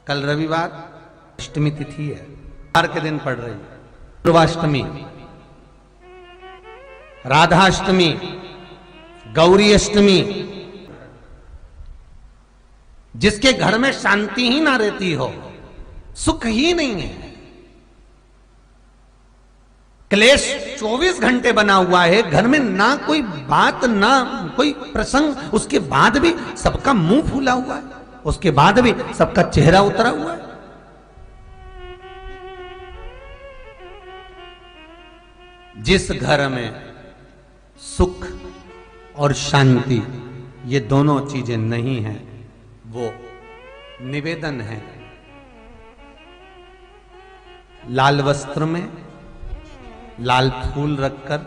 कल रविवार अष्टमी तिथि है, वार के दिन पड़ रही है। पूर्वाष्टमी, राधाष्टमी, गौरी अष्टमी। जिसके घर में शांति ही ना रहती हो, सुख ही नहीं है, क्लेश 24 घंटे बना हुआ है घर में, ना कोई बात ना कोई प्रसंग, उसके बाद भी सबका मुंह फूला हुआ है, उसके बाद भी सबका चेहरा उतरा हुआ है। जिस घर में सुख और शांति ये दोनों चीजें नहीं हैं, वो निवेदन है लाल वस्त्र में लाल फूल रखकर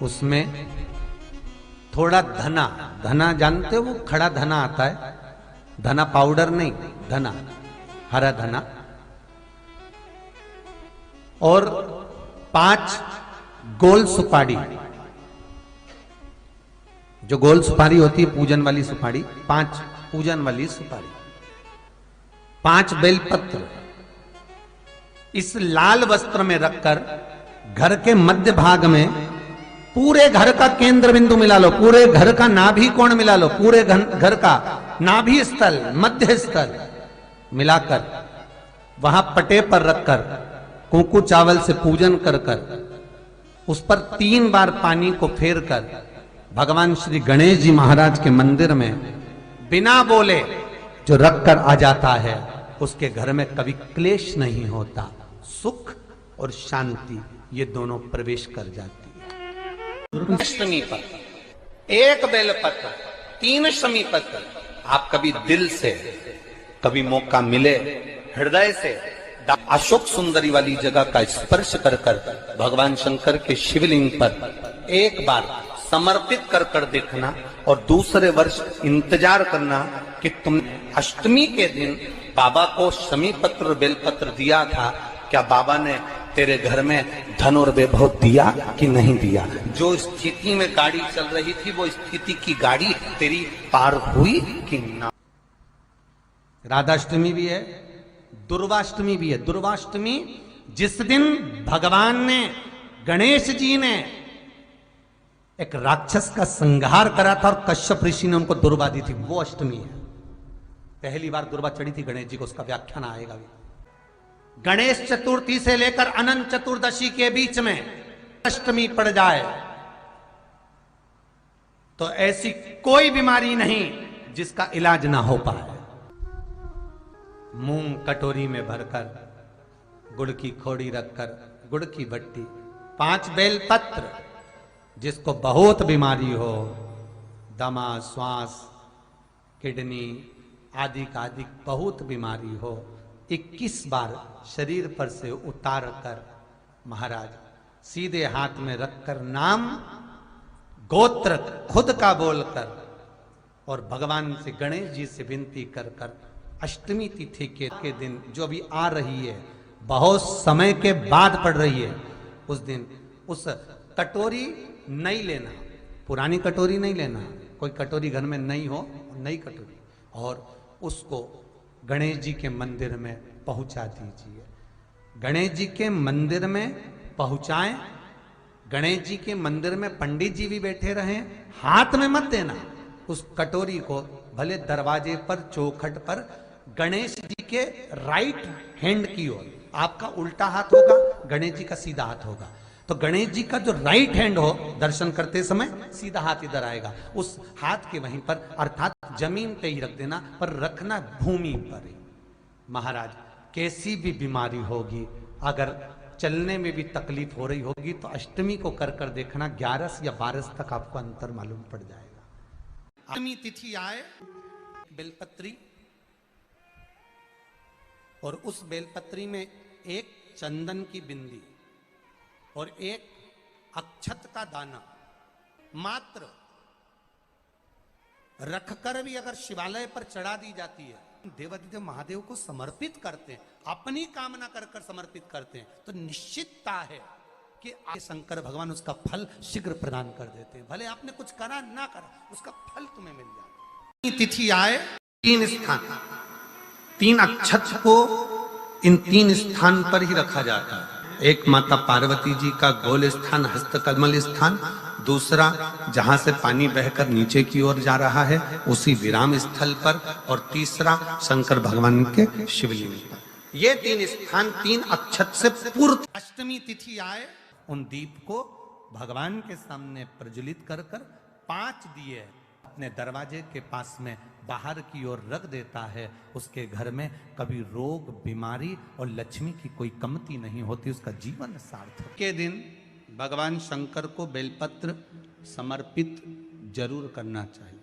उसमें थोड़ा धना, धना जानते हो वो खड़ा धना आता है, धना पाउडर नहीं, धना, हरा धना, और 5 गोल सुपारी, जो गोल सुपारी होती है पूजन वाली सुपारी, 5 पूजन वाली सुपारी, 5 बेलपत्र इस लाल वस्त्र में रखकर घर के मध्य भाग में, पूरे घर का केंद्र बिंदु मिला लो, पूरे घर का नाभि कोण मिला लो, पूरे घर का नाभि स्थल, मध्य स्थल मिलाकर वहां पटे पर रखकर कुंकू चावल से पूजन कर कर उस पर 3 बार पानी को फेर कर भगवान श्री गणेश जी महाराज के मंदिर में बिना बोले जो रखकर आ जाता है, उसके घर में कभी क्लेश नहीं होता, सुख और शांति ये दोनों प्रवेश कर जाती है। अष्टमी पर 1 बेलपत्र, 3 शमी पत्र, आप कभी दिल से, कभी मौका मिले हृदय से अशोक सुंदरी वाली जगह का स्पर्श कर कर भगवान शंकर के शिवलिंग पर एक बार समर्पित कर कर देखना, और दूसरे वर्ष इंतजार करना कि तुम अष्टमी के दिन बाबा को शमी पत्र बेलपत्र दिया था, क्या बाबा ने तेरे घर में धन और वैभव दिया कि नहीं दिया? जो स्थिति में गाड़ी चल रही थी वो स्थिति की गाड़ी तेरी पार हुई कि ना? राधाष्टमी भी है, दुर्वाष्टमी भी है। दुर्वाष्टमी जिस दिन भगवान ने, गणेश जी ने एक राक्षस का संहार करा था और कश्यप ऋषि ने उनको दुर्वा दी थी, वो अष्टमी है। पहली बार दुर्वा चढ़ी थी गणेश जी को, उसका व्याख्यान आएगा भी। गणेश चतुर्थी से लेकर अनंत चतुर्दशी के बीच में अष्टमी पड़ जाए तो ऐसी कोई बीमारी नहीं जिसका इलाज ना हो पाए। मूंग कटोरी में भरकर, गुड़ की खोड़ी रखकर, गुड़ की भट्टी, 5 बेलपत्र, जिसको बहुत बीमारी हो, दमा, श्वास, किडनी आदि का आदि बहुत बीमारी हो, 21 बार शरीर पर से उतार कर महाराज सीधे हाथ में रखकर नाम गोत्र खुद का बोलकर और भगवान से, गणेश जी से विनती कर कर अष्टमी तिथि के दिन जो अभी आ रही है, बहुत समय के बाद पड़ रही है, उस दिन उस कटोरी नहीं लेना, पुरानी कटोरी नहीं लेना, कोई कटोरी घर में नहीं हो, नई कटोरी, और उसको गणेश जी के मंदिर में पहुंचा दीजिए। गणेश जी के मंदिर में पहुंचाएं, गणेश जी के मंदिर में पंडित जी भी बैठे रहें, हाथ में मत देना उस कटोरी को, भले दरवाजे पर, चौखट पर, गणेश जी के राइट हैंड की ओर, आपका उल्टा हाथ होगा, गणेश जी का सीधा हाथ होगा, तो गणेश जी का जो राइट हैंड हो, दर्शन करते समय सीधा हाथ इधर आएगा, उस हाथ के वहीं पर, अर्थात जमीन पे ही रख देना, पर रखना भूमि पर ही। महाराज कैसी भी बीमारी होगी, अगर चलने में भी तकलीफ हो रही होगी तो अष्टमी को कर कर देखना, 11 या 12 तक आपको अंतर मालूम पड़ जाएगा। अष्टमी तिथि आए, बेलपत्री, और उस बेलपत्री में एक चंदन की बिंदी और एक अक्षत का दाना मात्र रखकर भी अगर शिवालय पर चढ़ा दी जाती है, देवादिदेव महादेव को समर्पित करते हैं, अपनी कामना कर कर समर्पित करते हैं, तो निश्चितता है कि शंकर भगवान उसका फल शीघ्र प्रदान कर देते हैं। भले आपने कुछ करा ना करा, उसका फल तुम्हें मिल जाता है। तिथि आए 3 स्थान, तीन अक्षत को इन तीन स्थान पर ही रखा जाता है। एक माता पार्वती जी का गोल स्थान हस्तकमल स्थान, दूसरा जहां से पानी बहकर नीचे की ओर जा रहा है उसी विराम स्थल पर, और तीसरा शंकर भगवान के शिवलिंग पर। ये तीन स्थान तीन अक्षत से पूर्व अष्टमी तिथि आए, उन दीप को भगवान के सामने प्रज्वलित कर कर 5 दिए अपने दरवाजे के पास में बाहर की ओर रख देता है। उसके घर में कभी रोग बीमारी और लक्ष्मी की कोई कमती नहीं होती, उसका जीवन सार्थक। के दिन भगवान शंकर को बेलपत्र समर्पित जरूर करना चाहिए,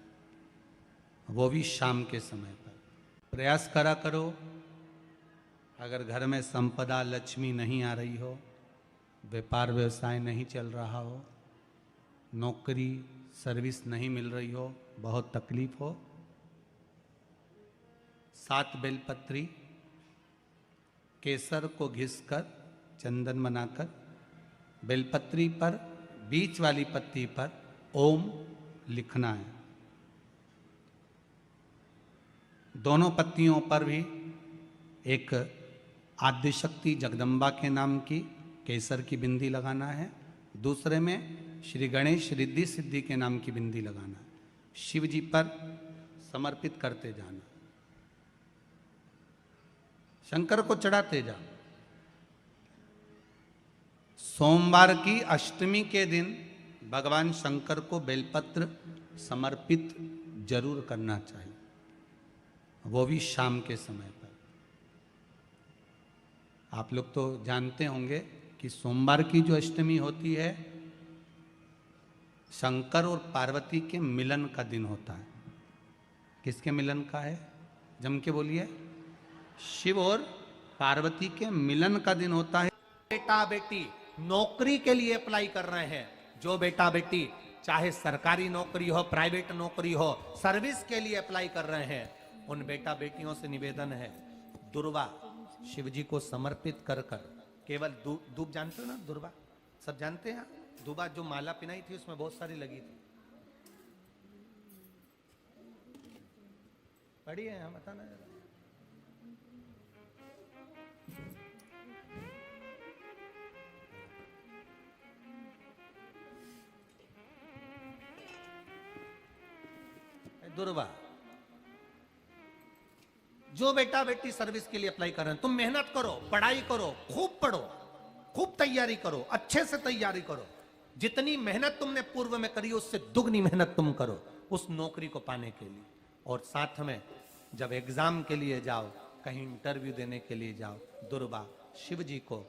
वो भी शाम के समय पर। प्रयास करा करो, अगर घर में संपदा लक्ष्मी नहीं आ रही हो, व्यापार व्यवसाय नहीं चल रहा हो, नौकरी सर्विस नहीं मिल रही हो, बहुत तकलीफ हो, 7 बेलपत्री केसर को घिसकर चंदन बनाकर बेलपत्री पर बीच वाली पत्ती पर ओम लिखना है। दोनों पत्तियों पर भी एक आद्यशक्ति जगदम्बा के नाम की केसर की बिंदी लगाना है, दूसरे में श्री गणेश रिद्धि सिद्धि के नाम की बिंदी लगाना है। शिव जी पर समर्पित करते जाना, शंकर को चढ़ाते जाओ। सोमवार की अष्टमी के दिन भगवान शंकर को बेलपत्र समर्पित जरूर करना चाहिए, वो भी शाम के समय पर। आप लोग तो जानते होंगे कि सोमवार की जो अष्टमी होती है शंकर और पार्वती के मिलन का दिन होता है। किसके मिलन का है? जम के बोलिए। शिव और पार्वती के मिलन का दिन होता है। बेटा बेटी नौकरी के लिए अप्लाई कर रहे हैं, जो बेटा बेटी चाहे सरकारी नौकरी हो प्राइवेट नौकरी हो सर्विस के लिए अप्लाई कर रहे हैं, उन बेटा बेटियों से निवेदन है दुर्वा शिव जी को समर्पित कर कर केवल दूब जानते हो ना, दुर्वा सब जानते हैं। दुबा जो माला पिनाई थी उसमें बहुत सारी लगी थी, पढ़ी है यहाँ, बताना जरा। दुर्वा जो बेटा बेटी सर्विस के लिए अप्लाई कर रहे हैं, तुम मेहनत करो, पढ़ाई करो, खूब पढ़ो, खूब तैयारी करो, अच्छे से तैयारी करो। जितनी मेहनत तुमने पूर्व में करी उससे दुगनी मेहनत तुम करो उस नौकरी को पाने के लिए। और साथ में जब एग्जाम के लिए जाओ, कहीं इंटरव्यू देने के लिए जाओ, दुर्वा शिव जी को,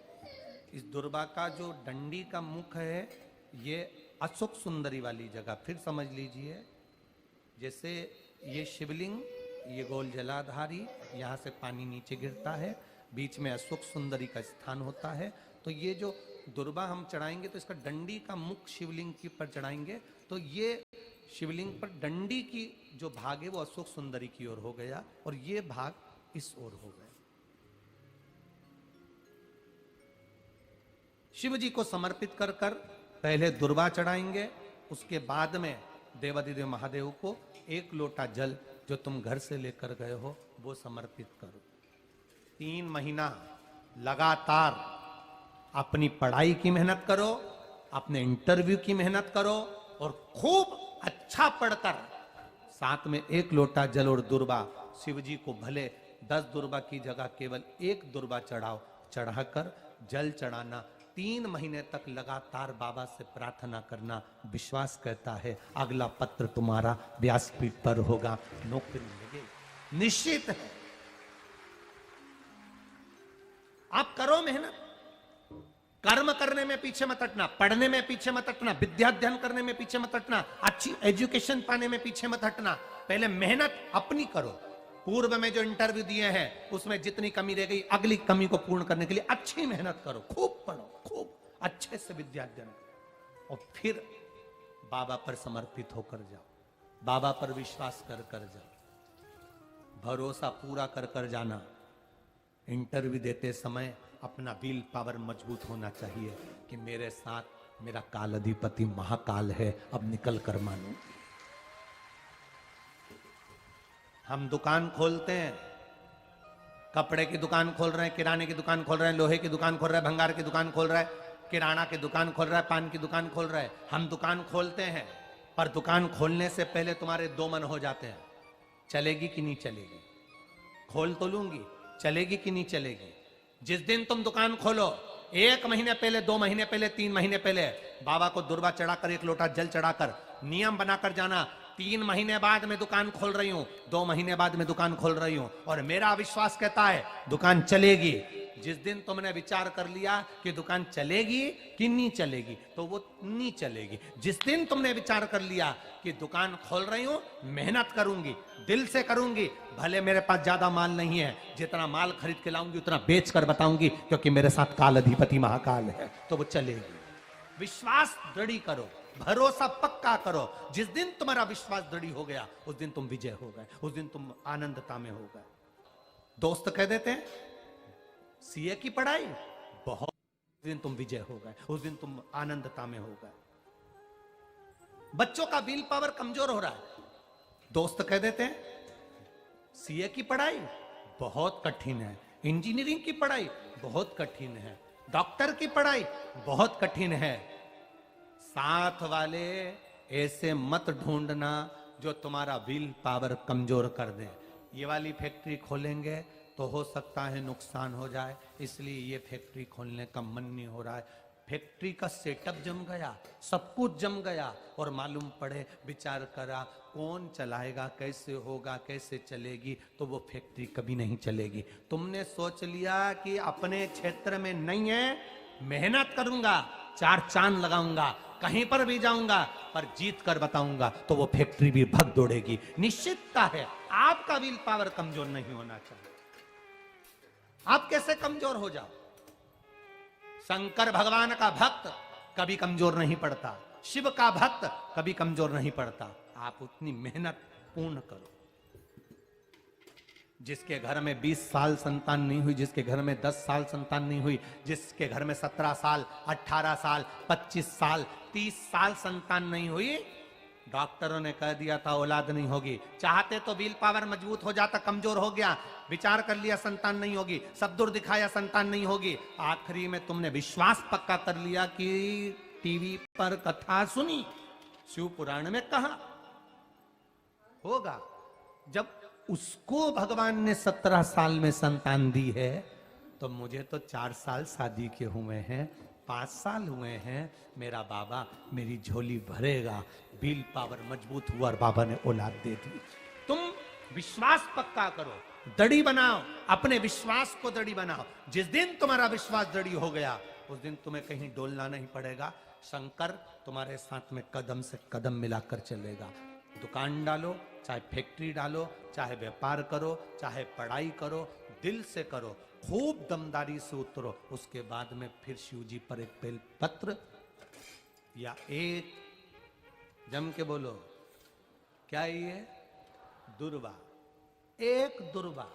इस दुर्वा का जो डंडी का मुख है ये अशोक सुंदरी वाली जगह, फिर समझ लीजिए जैसे ये शिवलिंग, ये गोल जलाधारी, यहाँ से पानी नीचे गिरता है, बीच में अशोक सुंदरी का स्थान होता है। तो ये जो दुर्वा हम चढ़ाएंगे तो इसका डंडी का मुख शिवलिंग के पर चढ़ाएंगे, तो ये शिवलिंग पर डंडी की जो भाग है वो अशोक सुंदरी की ओर हो गया और ये भाग इस ओर हो गया। शिव जी को समर्पित कर कर पहले दुर्वा चढ़ाएंगे, उसके बाद में देवाधिदेव महादेव को 1 लोटा जल जो तुम घर से लेकर गए हो वो समर्पित करो। 3 महीना लगातार अपनी पढ़ाई की मेहनत करो, अपने इंटरव्यू की मेहनत करो और खूब अच्छा पढ़कर साथ में 1 लोटा जल और दुर्वा शिव जी को भले 10 दुर्वा की जगह केवल 1 दुर्वा चढ़ाओ, चढ़ाकर जल चढ़ाना। 3 महीने तक लगातार बाबा से प्रार्थना करना। विश्वास कहता है अगला पत्र तुम्हारा व्यासपीठ पर होगा, नौकरी मिलेगी, निश्चित है। आप करो मेहनत, कर्म करने में पीछे मत हटना, पढ़ने में पीछे मत हटना, विद्या अध्ययन करने में पीछे मत हटना, अच्छी एजुकेशन पाने में पीछे मत हटना। पहले मेहनत अपनी करो। पूर्व में जो इंटरव्यू दिए हैं उसमें जितनी कमी रह गई अगली कमी को पूर्ण करने के लिए अच्छी मेहनत करो, खूब पढ़ो, खूब अच्छे से विद्या अध्ययन करो और फिर बाबा पर समर्पित होकर जाओ, बाबा पर विश्वास कर कर जाओ, भरोसा पूरा कर कर जाना। इंटरव्यू देते समय अपना विल पावर मजबूत होना चाहिए कि मेरे साथ मेरा काल अधिपति महाकाल है, अब निकल कर मानो। हम दुकान खोलते हैं, कपड़े की दुकान खोल रहे हैं, किराने की दुकान खोल रहे हैं, लोहे की दुकान खोल रहे हैं, भंगार की दुकान खोल रहा है, किराना की दुकान खोल रहा है, पान की दुकान खोल रहा है। हम दुकान खोलते हैं, पर दुकान खोलने से पहले तुम्हारे दो मन हो जाते हैं, चलेगी कि नहीं चलेगी। खोल तो लूंगी, चलेगी कि नहीं चलेगी। जिस दिन तुम दुकान खोलो, 1 महीने पहले, 2 महीने पहले, 3 महीने पहले बाबा को दुर्वा चढ़ाकर, 1 लोटा जल चढ़ाकर नियम बनाकर जाना, 3 महीने बाद मैं दुकान खोल रही हूं, 2 महीने बाद मैं दुकान खोल रही हूं, और मेरा विश्वास कहता है दुकान चलेगी। जिस दिन तुमने विचार कर लिया कि दुकान चलेगी कि नहीं चलेगी, तो वो नहीं चलेगी। जिस दिन तुमने विचार कर लिया कि दुकान खोल रही हूं, मेहनत करूंगी, दिल से करूंगी, भले मेरे पास ज्यादा माल नहीं है, जितना माल खरीद के लाऊंगी उतना बेच कर बताऊंगी, क्योंकि मेरे साथ काल अधिपति महाकाल है, तो वो चलेगी। विश्वास दृढ़ करो, भरोसा पक्का करो। जिस दिन तुम्हारा विश्वास दृढ़ हो गया, उस दिन तुम विजय हो गए, उस दिन तुम आनंदता में हो गए। दोस्त कह देते हैं सीए की पढ़ाई बहुत, उस दिन तुम विजय हो गए, उस दिन तुम आनंदता में हो गए। बच्चों का विल पावर कमजोर हो रहा है, दोस्त कह देते हैं सीए की पढ़ाई बहुत कठिन है, इंजीनियरिंग की पढ़ाई बहुत कठिन है, डॉक्टर की पढ़ाई बहुत कठिन है। साथ वाले ऐसे मत ढूंढना जो तुम्हारा विल पावर कमजोर कर दे। ये वाली फैक्ट्री खोलेंगे तो हो सकता है नुकसान हो जाए, इसलिए ये फैक्ट्री खोलने का मन नहीं हो रहा है। फैक्ट्री का सेटअप जम गया, सब कुछ जम गया, और मालूम पड़े, विचार करा कौन चलाएगा, कैसे होगा, कैसे चलेगी, तो वो फैक्ट्री कभी नहीं चलेगी। तुमने सोच लिया कि अपने क्षेत्र में नहीं है, मेहनत करूंगा, 4 चांद लगाऊंगा, कहीं पर भी जाऊंगा, पर जीत कर बताऊंगा, तो वो फैक्ट्री भी भग दौड़ेगी। निश्चितता है आपका विल पावर कमजोर नहीं होना चाहिए। आप कैसे कमजोर हो जाओ? शंकर भगवान का भक्त कभी कमजोर नहीं पड़ता, शिव का भक्त कभी कमजोर नहीं पड़ता। आप उतनी मेहनत पूर्ण करो। जिसके घर में 20 साल संतान नहीं हुई, जिसके घर में 10 साल संतान नहीं हुई, जिसके घर में 17 साल, 18 साल, 25 साल, 30 साल संतान नहीं हुई, डॉक्टरों ने कह दिया था औलाद नहीं होगी। चाहते तो विल पावर मजबूत हो जाता, कमजोर हो गया, विचार कर लिया संतान नहीं होगी, सब दूर दिखाया संतान नहीं होगी, आखिरी में तुमने विश्वास पक्का कर लिया कि टीवी पर कथा सुनी, शिव पुराण में कहा होगा। जब उसको भगवान ने 17 साल में संतान दी है, तो मुझे तो 4 साल शादी के हुए हैं, 5 साल हुए हैं, मेरा बाबा मेरी झोली भरेगा। विल पावर मजबूत हुआ और बाबा ने औलाद दे दी। तुम विश्वास पक्का करो, दड़ी बनाओ, अपने विश्वास को दड़ी बनाओ। जिस दिन तुम्हारा विश्वास दड़ी हो गया, उस दिन तुम्हें कहीं डोलना नहीं पड़ेगा। शंकर तुम्हारे साथ में कदम से कदम मिलाकर चलेगा। दुकान डालो, चाहे फैक्ट्री डालो, चाहे व्यापार करो, चाहे पढ़ाई करो, दिल से करो, खूब दमदारी से उतरो। उसके बाद में फिर शिव जी पर एक बेल पत्र या एक, जम के बोलो, क्या ये दुर्वा, एक दुर्वा,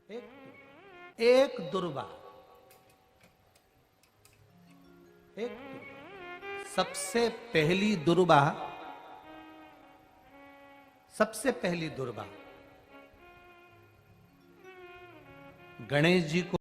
एक दुर्वा, एक दुर्वा। सबसे पहली दुर्वा, सबसे पहली दुर्वा गणेश जी को